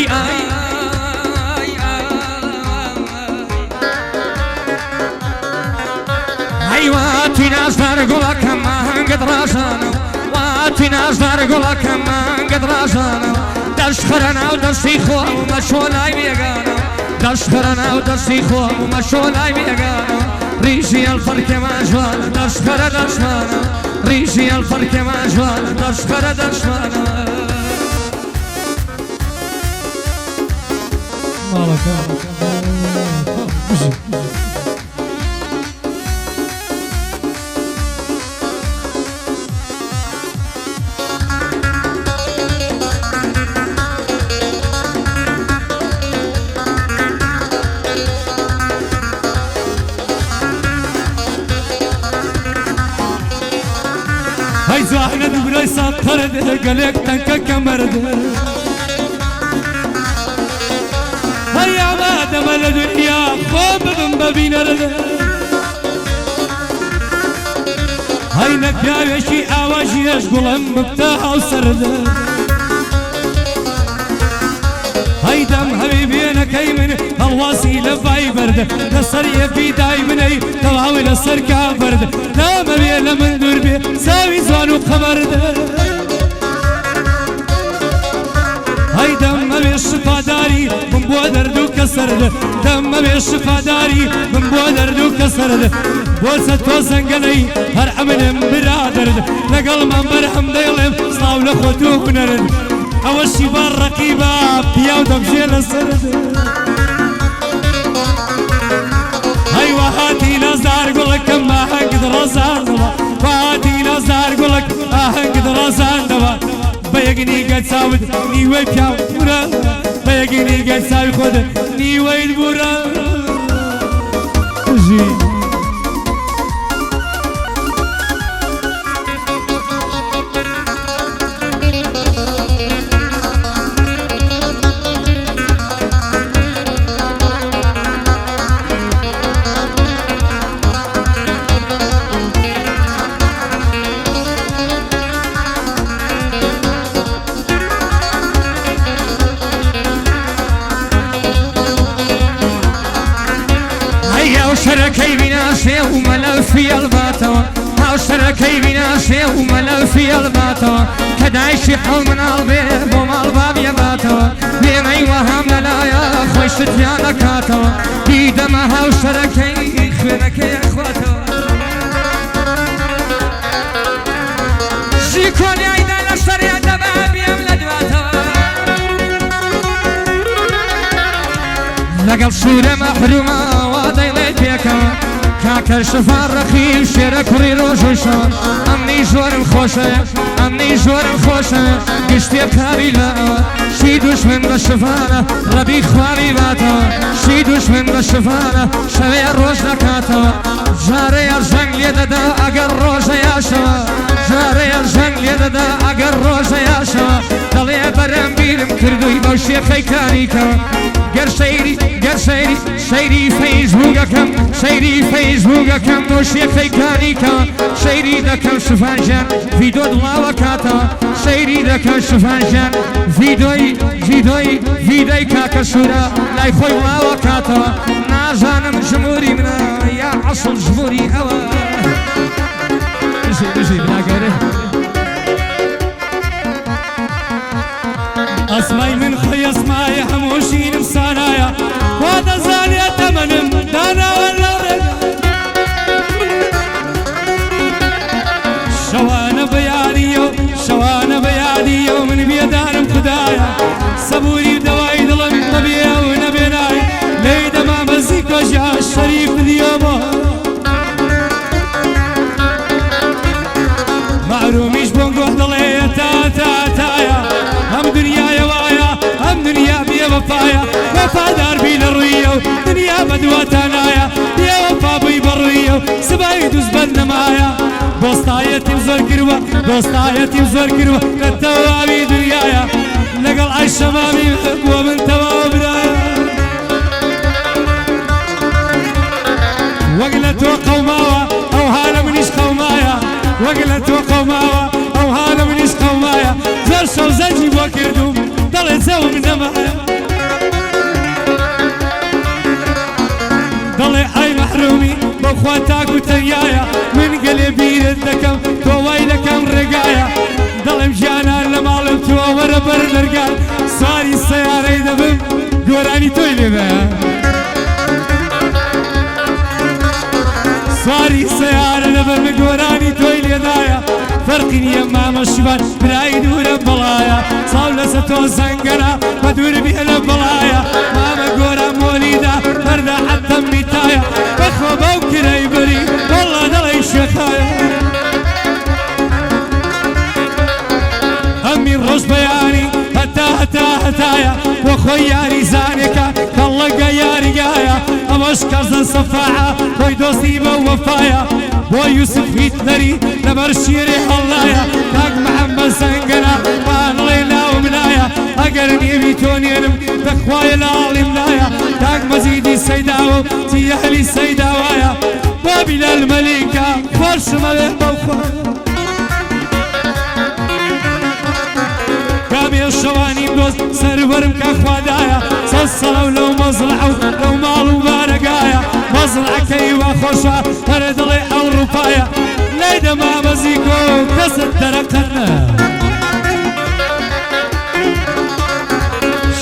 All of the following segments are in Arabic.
هاي آي هاي واتي ناس دارقولا كمان قد راسانا واتي ناس دارقولا كمان قد راسانا دشخرنا ودستي خوام ومشولاي بيقانا دشخرنا ودستي خوام ومشولاي بيقانا ريشي الفرق ما جوانا دشخر دشمانا ريشي الفرق ما جوانا دشخر دشمانا مالك هاي زاهنة دبري سطرد قلق تنك كمرد هاي عباد مال الدنيا خوب من بابين رد هاي نكا وشي آواشي اشغل مبتاع وسرد هاي دم حبيبي انا كيمن الواسي لفاي برد نصر يفي دايمني تواوي نصر كافرد لا مبي لمن دربي ساوي زوانو قمرد هاي دم مبي الشفاداري من بو دردو كسرد دم مبي الشفاداري من بو دردو كسرد بوسة توسنقلي هر امن برادرد نقل من برهم ديلم صلاو لخوتو بنرد اول شي بالرقيبة بياو دمشيل السرد هاي وهاتي نزار قولك كما هنقد رزان دوا وهاتي نزار قولك هنقد رزان دوا بيقني قد ساود نيوي بياو برا بيقني قد ساوي خود نيوي برا شركي بناسي وملل في الباتوا هاو شركي بناسي وملل في الباتوا كدايشي حول من البيب وما الباب يباتوا بيمي وهم لا يا خوي ستيانا كاتوا بيدما هاو شركي خيركي اخواتوا شيكوني عيدا لشتر يا دباب يملد باتوا لقل صورة محرومة وضيلي بيكا كاكر شفار رخيم شيرك وري روشوشان امني جورم خوشه امني جورم خوشه قشتي بكاري لا شي دشمن بالشفانة ربي خواري باتا شي دشمن بالشفانة شوي الروش نكاتا جاري الجنگ ليددا اگر روشه يا شوا جاري الجنگ ليددا اگر روشه يا شوا دلي برم بيرم كردوي بوشي خيكانيكا گر شيري فيسبوككم شيري فيسبوككم دوشي خيكانيكا شيري دكم شفانجان فيديو دلاوكاتا شيري دكم شفانجان فيديوي كاكا سورا لاي خوي دلاوكاتا نازانم جمهوري منا يا اصل جمهوري اوا نجي بلا غيره اسماي من خوي اسماي هموشين مسانايا وهذا زاني اتمنم دانا ولا رجع شوانا بيانيو من بيدانم خدايا صبوري دواي ظلم نبيا ونبيناي ليدا ما بزيك وجع الشريف ديوبه معروميش بونقوح ضلية تايا هم دنيا يوايا هم دنيا بيا وفايا وفادار بين الريو دنيا بدواتانايا يا وفا بي بريو سبايد وزبن مايا دوستايتي بزور كروة كالتوابي دنيايا لقل عيش شمامي ومن توابرايا وقلت وقوماوا او هانا منيش قومايا وقلت وقوماوا او هانا منيش قومايا زرشو زنجي بوكردوم ضلت زو من نمايا محرومی بخوا تاک و تەنیایە من گەلێ بیرت دەکەم تۆ وای دەکەم ڕێگایە دەڵێم ژیانان لە ماڵم تۆ وەرە بەر دەرگان سواری سەیارەی دەبم گۆرانی تۆی لێبەیە سواری سەیارە دەبم گۆرانی تۆی لێدایە فەرقی نییە مامە شیوان برای دوورە بەڵایە ساڵ لەسە تۆ زەنگەرە بە دوور بێ لە بەڵایە مامە گۆرە مۆلیدا بەردە حەتەم میتایە بەخۆ بەو کرەی بەری وەڵا دەڵی شێخایە هەمی ڕۆژ بەیانی هەتایە بۆ خۆی یاری زانێکە کەڵەگە یاریگایە ئەوەش کەزە سەفاعە بۆی دۆستی بە وەفایە بۆ یوسف هیتلەری لەبەر شیری هەڵایە کاک محەممەد زەنگەرە بانڵێ ناوملایە ئەگەر نێوی تۆ نێنم دەخوایە لاڵی ملایە کاک مەزیدی سەیداوە و تیەهلی سەیداوایە بۆ بیلال مەلیکە خۆشمەوێ بەوخۆ شوانیم دۆست سەروەرم کە خوادایە سەد سەڵە و لەو مەزڵعە و لەو ماڵ و بارەگایە مەزڵعەکەی وا خۆشە هەرە دڵێ ئەوڕوپایە لای دەما مەزیکۆ کەست دەرەقەتە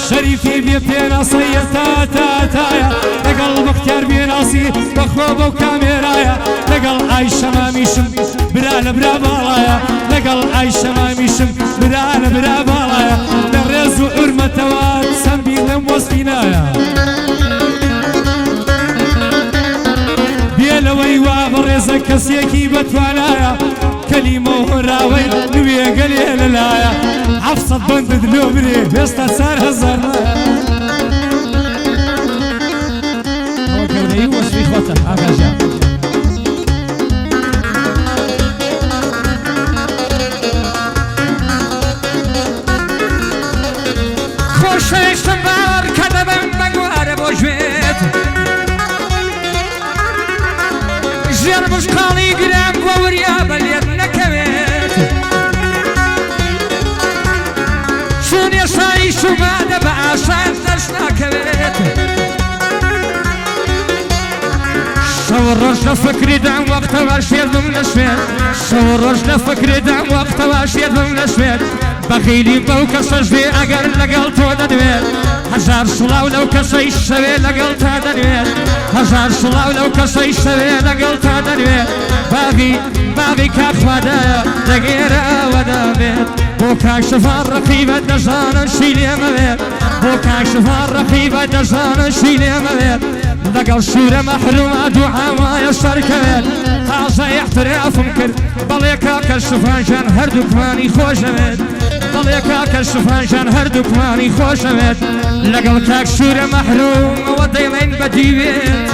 شەریفی بێ پێناسەیە تاتایە لەگەڵ بەختیار بێناسی بەخۆ بەو کامێرایە لەگەڵ ئایشە مامیشم برا لە برا باڵایە لەگەڵ ئایشە مامیشم برا لە برا باڵایە لە ڕێز و ئورمەتەوە سەمبی لەم وەستینایە بێ لەوەی وا بەڕێزە کەسێکی بەتوانایە کەلیمە و هۆراوەی نوێگە لێ لەلایە حەفسەد بەندت لۆ برێ هێستا 4,000 ئەوە گەورەی وەسفی خۆتە ئاگاژیان خۆشەویستم باوەڕ کە دەبم بە گوارە بۆ ژوێت ژێر مشقاڵی گرام بۆ وریا بەلێت نەکەوێت چونێ شایی شومادە بە ئاشان دەش ناکەوێت شەو ڕۆژ لە فکریدام وەختەوە شێردم لە شوێت شەو ڕۆژ لە فکریدام وەختەوە شێردم لە شوێت بەخیلی بەو کەسە ژێ ئەگەر لەگەڵ تۆ دەدوێت هەژار سڵاو لەو کەسەی شەوێ لەگەڵ تا دەدوێت هەژار سڵاو لەو کەسەی شەوێ لەگەڵ تا دەدوێت باغی کاخوادایە دەگێرە ئەوەدابێت بۆ کاکشفان ڕەقیبە دەژانە شی لێمەوێت بۆ کاکشفان ڕەقیبە دەژانە شی لێمەوێت لەگەڵ شوورە مەحرومە دوعاوایە شەرکەوێت تازە احترافم کرد بەڵێ کاکشفانجان هەردووکمانی خۆشەوێت بەڵێ کاکشفانجان هەردووکمانی خۆشەوێت لەگەڵ کاک شوورە مەحرومەوە دەیڵێن بەدیوێت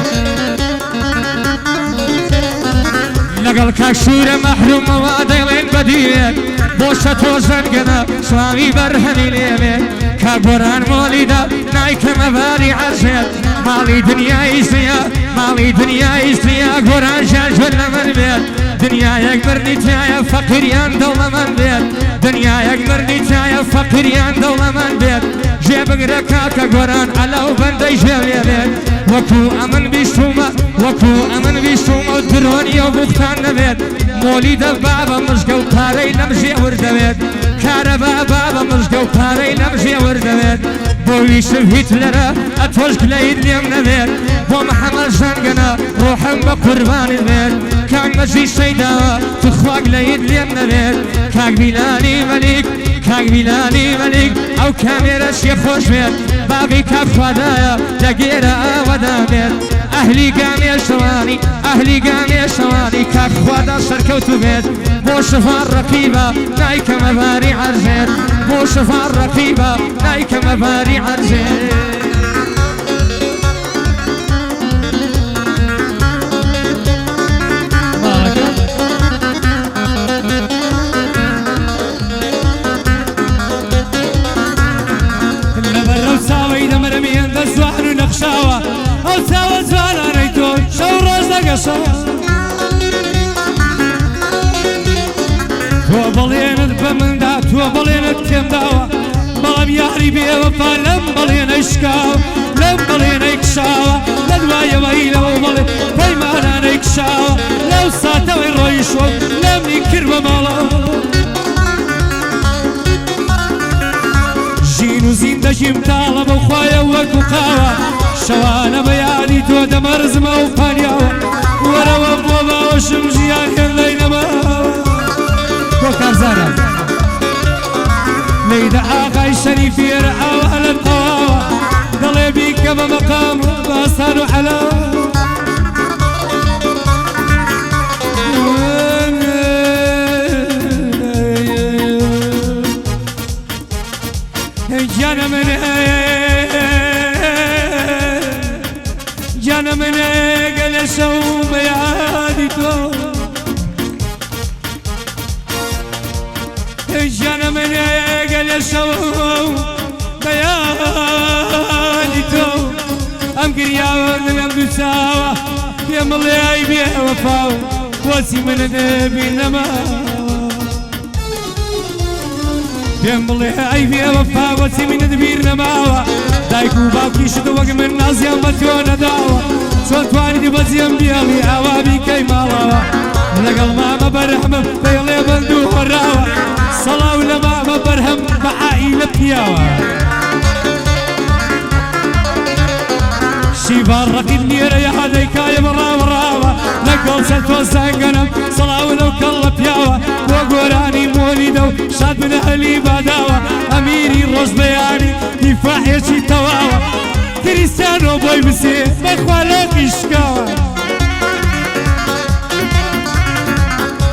لەگەڵ کاک شوورە مەحرومەوە دەیڵێن بەدیوێت بۆشە تۆ زەنگەنە سوامی بەرهەمی لێوێت کاگۆران مۆلیدا نایکەمە باری عەرزێت ماڵی دنیای زیە ماڵی دنیای زیە گۆران ژاژوە لە من بێت دنیایەک بردی تایە فەقیریان دەوڵەمەند بێت دنیایەک بردی تایە فەقیریان دەوڵەمەند بێت ژێ بگرە کاکە گۆران ئەلاو بەندەی ژێوێ بێت وەکو ئەمن بیستومە وەکو ئەمن بیستومە و درۆنیە و بوختان نەبێت مۆلیدە بابە مژگە و پارەی لەم ژێور دەوێت کارە بابە مژگە و پارەی لەم ژێور دەوێت بۆ ویسم هیتلەرە ئەتۆش گلەیت لێم نەبێت بۆ محەممەد زەنگەنە ڕۆحم بە قوربانت بێت کاک مەزی سەیداوە توخوا گلەیت لێم نەبێت کاک بیلانی مەلیک کاک بیلانی مەلیک ئەو کامێرە شێ خۆش بێت باقی کاخوادایە دەگێرە ئەوەدا بێت ئەهلی گامێشەوانی ئەهلی گامێشەوانی کاخوادا سەرکەوتو بێت بۆ شەفان ڕەقیبە نایکەمە باری عەرزێت بۆ شەفان ڕەقیبە نایکەمە باری عەرزێت نەخشاوە ئەو چاوە جوانانەی تۆ شەو ڕۆژ دەگەشەوە تۆ بەڵێنت بە مندا تۆ بەڵێنت تێمداوە بەڵام یاری بێوەفا لەم بەڵێنەی شکاوە لەم بەڵێنەی کشاوە لە دوایەوەی لەوە بەڵێ شو لمني كربة مالا جين وزين دجيم طالب وخوايا وكو قاوة شوانا بياني تو دمرزمة وفانياوة وروا بوضا وشمجيان يلينا ما وكارزانا ليدا آقاي شريفي رعاوة على الطواوة ضلي بيك بمقام باصانو حلاوة جانا من قال شو بيادي تو جانا من قال شو بيادي تو ام قريا ام بساوة يا ملي بيه وفاو واسي من نبي نما يملي عيبي وفا وسي من دبير نماوة دايكو باكي شدو وق من ناس يمتونا داوة صوتواني دي بزيم بيالي عوابي كي مالاوة لقل ماما برحمة بيلي بندو وراوة صلاة ولماما برهم بعائلة بياوة شيبان رقيد نيرا يا هديكا يا براوة لقل سلتو سنقنم صلاة ولو كلا بياوة وقوراني مولدو شاد من أهلي باداوة أميري روش بياني دفاع يشي تواوة كريستيانو بوي بسي بخوالك إشكاوة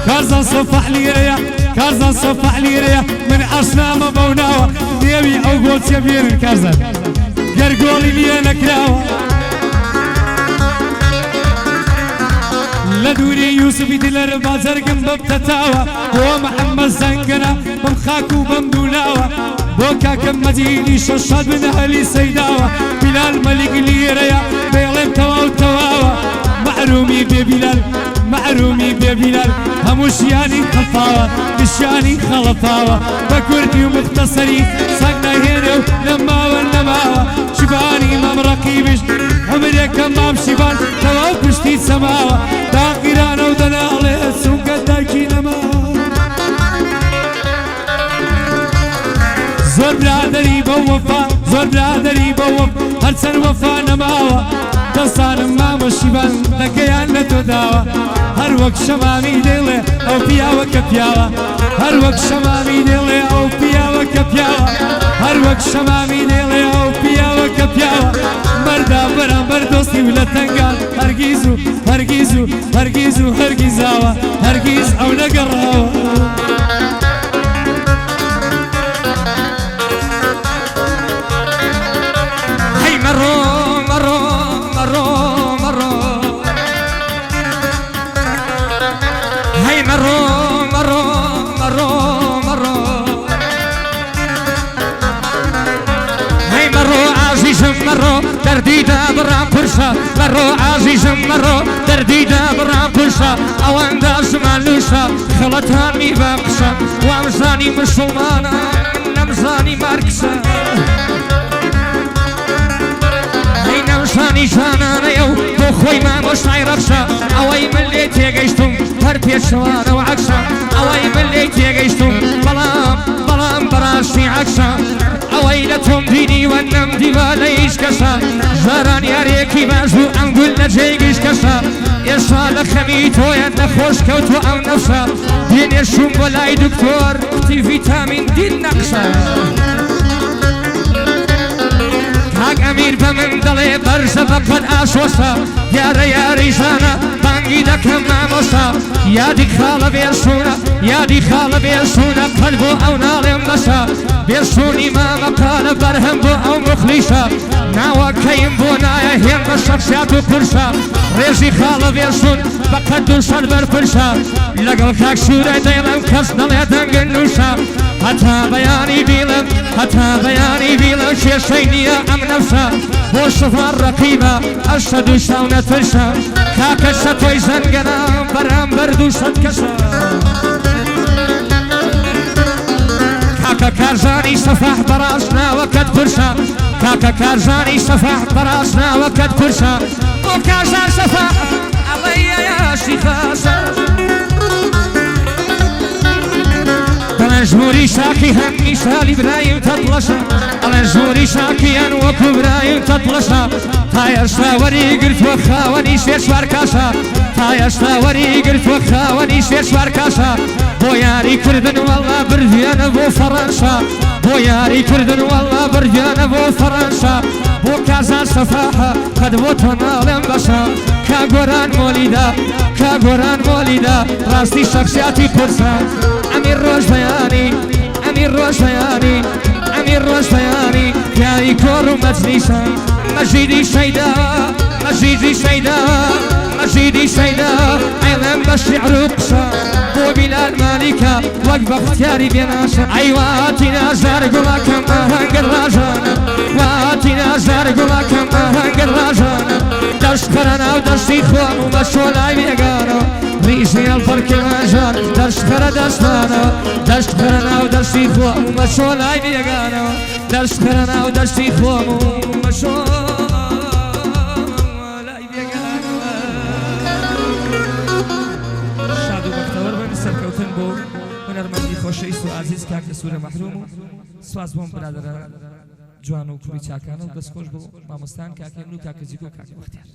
كارزان صفح ليريا كارزان صفح ليريا من أصنام بوناوة ديوي أو قول سيبير كارزان قرقولي لي نكراوة لدوري يوسف دلر بازرقم ببتتاوة هو محمد زنقنا بمخاكو بمدولاوة بوكا كم مزيدي ششاد من أهلي سيداوة بلال ملك ليريا بيلم تواو تواوة معرومي ببلال معرومي ببلال هموشياني خلفاوة دشياني خلفاوة بكردي ومختصري ساقنا هينو نماوة نماوة شباني مام رقيبش عمري كمام شبان تواو بشتي سماوة داقيرانا ودنالي سوق دايكي نماوة زور برادري بوفا زور برادري بوف هرسن وفا نماوة دستان مام شبان دقيان لتداوة هر وقت شمامي ديلي او بياوة كبياوة هر وقت شمامي ديلي او بياوة كبياوة هر وقت شمامي ديلي او بياوة كبياوة مردا برام بردوستي ولا تنقال هرقيزو هرقيزو هرقيزو هرقيزاوة هرقيز او نقراوة هي مرو مرو مرو مرو هي مرو مرو مرو مرو هي مرو عزيز مرو درديدا برام برشا مرو عزيز مرو درديدا برام برشا اوان داس مالوشا خلطاني باقشا وامزاني مسلمانا نمزاني ماركسا نمزاني جانانا يو بخوي ما مشاي ربشا اوي ملي تيقيشتم هر بيشوانا وعكسا اوي ملي تيقيشتم بلام براسي عكسا اويلتهم ديني ونم ديواليش كسا زاران ياريكي بازو انقل نجيقش كسا يصال خميتو ينخوش كوتو او نفسا دين يشوم بلاي دكتور تي فيتامين دي نقصا حق امير بمن دلي برزة بقد اسوسا يا ريزانا بانجي دكم ناموسا يا دي خالة بيرسونا يا دي خالة بيرسونا قلبو او نالم نسا بيرسوني ما مقال برهم بو او مخليشا ناوا كيم بو نايا هين بشخصياتو كرسا ريزي خالة بيرسون بقد دوسان برفرسا لقل كاك سورة ديلم كس نلي دنگن نوسا حتى بياني بيلم حتى بياني بيلم شيشينيا ام نفسا بو صفار رقيبة أشد شاونة فرشا كاكسا توي زنگنا برام بردوسا كسا كاكا كارزاني صفاح براسنا وكد فرشا كاكا كارزاني صفاح براسنا وكد فرشا وكازا صفاح علي يا شيخاسا على جوري شاكي هم مثال إبراهيم تطلشا على جوري شاكي أنوك إبراهيم تطلشا تايشتا وري قلت وخاوني شوار كاشا تايشتا وري قلت وخاوني شوار كاشا بو ياري كردن والله برديانا بو فرنسا بو ياري كردن والله برديانا بو فرنسا بو كازان صفاحة قد بو تنالم بشا كاغوران موليدا كاغوران موليدا راستي شخصياتي برسان أمير روش بياني أمير روش بياني أمير روش بياني يا إكور مجلسا مجيدي شيدا مجيدي شيدا مجيدي شيدا علم بالشعر قصا بو بلال مالكا وقف اختياري بيناشا عيواتنا زرقلا كما هنقر راجانا واتنا زرقلا كما هنقر راجانا دشخرنا ودشتي خوان ومشولاي بيقانا ريشي الفرق ماجان دشخر دستانا دشخرنا ودشتي خوان ومشولاي بيقانا دشخرنا ودشتي خوان ومشولاي سرکەوتن بۆ هونەرمەندی خۆشەویست و عزیز کاک لە سوورە مەحروم و سواز بۆم برادەرە جوان و کوڕی چاکانە و دەستخۆش بۆ مامۆستان کاکێن و کاکە جیگۆ و کاکە بەختیار